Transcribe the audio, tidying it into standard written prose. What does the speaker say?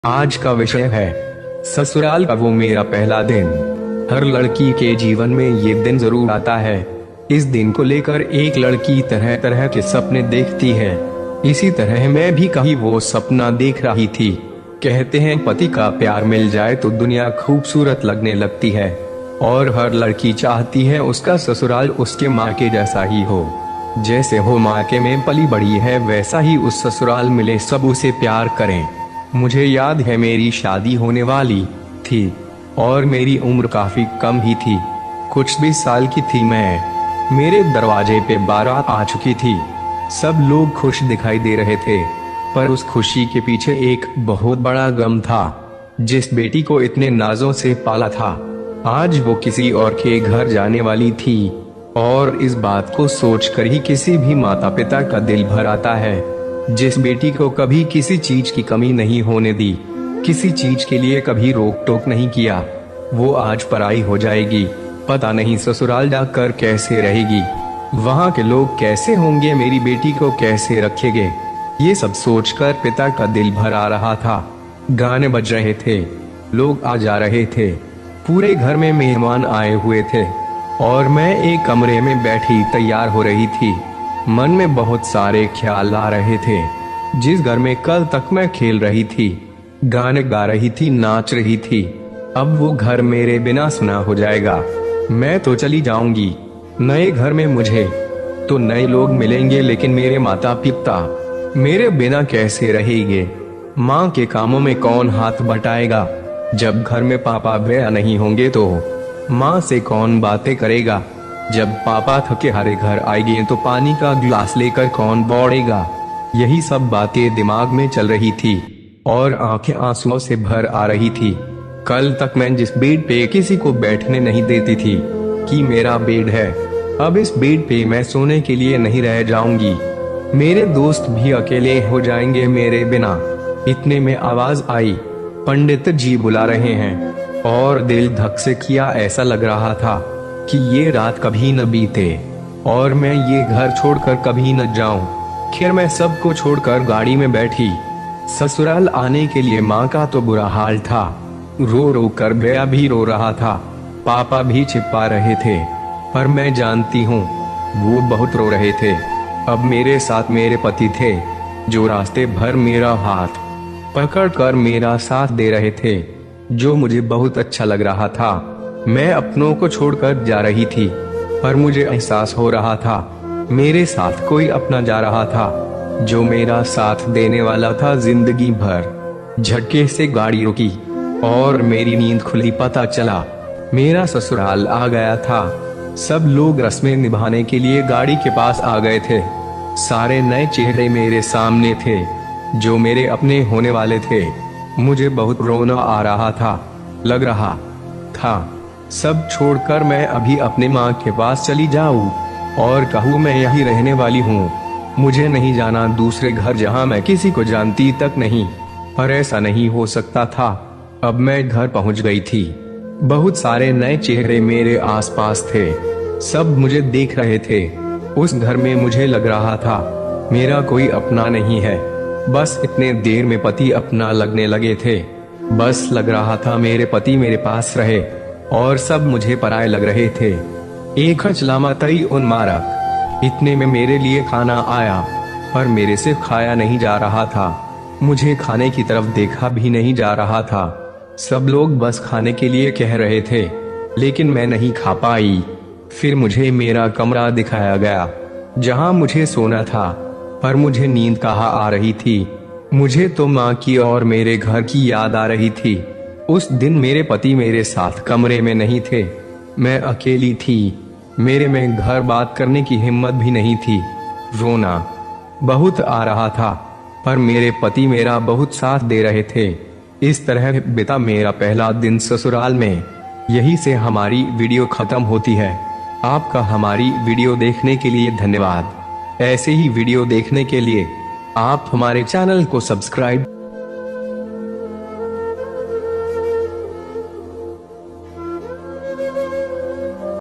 आज का विषय है ससुराल का वो मेरा पहला दिन। हर लड़की के जीवन में ये दिन जरूर आता है। इस दिन को लेकर एक लड़की तरह तरह के सपने देखती है। इसी तरह मैं भी कहीं वो सपना देख रही थी। कहते हैं पति का प्यार मिल जाए तो दुनिया खूबसूरत लगने लगती है, और हर लड़की चाहती है उसका ससुराल उसके माँ के जैसा ही हो। जैसे वो माँ के में पली बड़ी है, वैसा ही उस ससुराल मिले, सब उसे प्यार करें। मुझे याद है मेरी शादी होने वाली थी और मेरी उम्र काफी कम ही थी, कुछ 20 साल की थी मैं। मेरे दरवाजे पे बारात आ चुकी थी। सब लोग खुश दिखाई दे रहे थे, पर उस खुशी के पीछे एक बहुत बड़ा गम था। जिस बेटी को इतने नाजों से पाला था, आज वो किसी और के घर जाने वाली थी। और इस बात को सोचकर ही किसी भी माता पिता का दिल भर आता है। जिस बेटी को कभी किसी चीज की कमी नहीं होने दी, किसी चीज के लिए कभी रोक टोक नहीं किया, वो आज पराई हो जाएगी। पता नहीं ससुराल जाकर कैसे रहेगी, वहाँ के लोग कैसे होंगे, मेरी बेटी को कैसे रखेंगे। ये सब सोचकर पिता का दिल भर आ रहा था। गाने बज रहे थे, लोग आ जा रहे थे, पूरे घर में मेहमान आए हुए थे, और मैं एक कमरे में बैठी तैयार हो रही थी। मन में बहुत सारे ख्याल आ रहे थे। जिस घर में कल तक मैं खेल रही थी, गाने गा रही थी, नाच रही थी, अब वो घर मेरे बिना सुना हो जाएगा। मैं तो चली जाऊंगी। नए घर में मुझे तो नए लोग मिलेंगे, लेकिन मेरे माता पिता मेरे बिना कैसे रहेंगे। माँ के कामों में कौन हाथ बटाएगा। जब घर में पापा भैया नहीं होंगे तो माँ से कौन बातें करेगा। जब पापा थके हारे घर आएंगे तो पानी का गिलास लेकर कौन दौड़ेगा। यही सब बातें दिमाग में चल रही थी और आंखें आंसुओं से भर आ रही थी। कल तक मैं जिस बेड पे किसी को बैठने नहीं देती थी कि मेरा बेड है, अब इस बेड पे मैं सोने के लिए नहीं रह जाऊंगी। मेरे दोस्त भी अकेले हो जाएंगे मेरे बिना। इतने में आवाज आई, पंडित जी बुला रहे हैं। और दिल धक से किया, ऐसा लग रहा था कि ये रात कभी न बीते और मैं ये घर छोड़कर कभी न जाऊं। खैर मैं सबको छोड़कर गाड़ी में बैठी। ससुराल आने के लिए माँ का तो बुरा हाल था, रो रो कर भैया भी रो रहा था, पापा भी छिपा रहे थे, पर मैं जानती हूँ वो बहुत रो रहे थे। अब मेरे साथ मेरे पति थे, जो रास्ते भर मेरा हाथ पकड़कर मेरा साथ दे रहे थे, जो मुझे बहुत अच्छा लग रहा था। मैं अपनों को छोड़कर जा रही थी, पर मुझे एहसास हो रहा था मेरे साथ कोई अपना जा रहा था, जो मेरा साथ देने वाला था जिंदगी भर। झटके से गाड़ी रुकी और मेरी नींद खुली। पता चला मेरा ससुराल आ गया था। सब लोग रस्में निभाने के लिए गाड़ी के पास आ गए थे। सारे नए चेहरे मेरे सामने थे, जो मेरे अपने होने वाले थे। मुझे बहुत रोना आ रहा था। लग रहा था सब छोड़कर मैं अभी अपने माँ के पास चली जाऊं और कहूँ मैं यही रहने वाली हूँ, मुझे नहीं जाना दूसरे घर जहाँ मैं किसी को जानती तक नहीं। पर ऐसा नहीं हो सकता था। अब मैं घर पहुँच गई थी। बहुत सारे नए चेहरे मेरे आसपास थे, सब मुझे देख रहे थे। उस घर में मुझे लग रहा था मेरा कोई अपना नहीं है। बस इतने देर में पति अपना लगने लगे थे। बस लग रहा था मेरे पति मेरे पास रहे और सब मुझे पराये लग रहे थे। एक हचलामा तई उन मारा। इतने में मेरे लिए खाना आया, पर मेरे से खाया नहीं जा रहा था। मुझे खाने की तरफ देखा भी नहीं जा रहा था। सब लोग बस खाने के लिए कह रहे थे, लेकिन मैं नहीं खा पाई। फिर मुझे मेरा कमरा दिखाया गया, जहां मुझे सोना था, पर मुझे नींद कहाँ आ रही थी। मुझे तो माँ की और मेरे घर की याद आ रही थी। उस दिन मेरे पति मेरे साथ कमरे में नहीं थे, मैं अकेली थी। मेरे में घर बात करने की हिम्मत भी नहीं थी। रोना बहुत आ रहा था, पर मेरे पति मेरा बहुत साथ दे रहे थे। इस तरह बीता मेरा पहला दिन ससुराल में। यही से हमारी वीडियो खत्म होती है। आपका हमारी वीडियो देखने के लिए धन्यवाद। ऐसे ही वीडियो देखने के लिए आप हमारे चैनल को सब्सक्राइब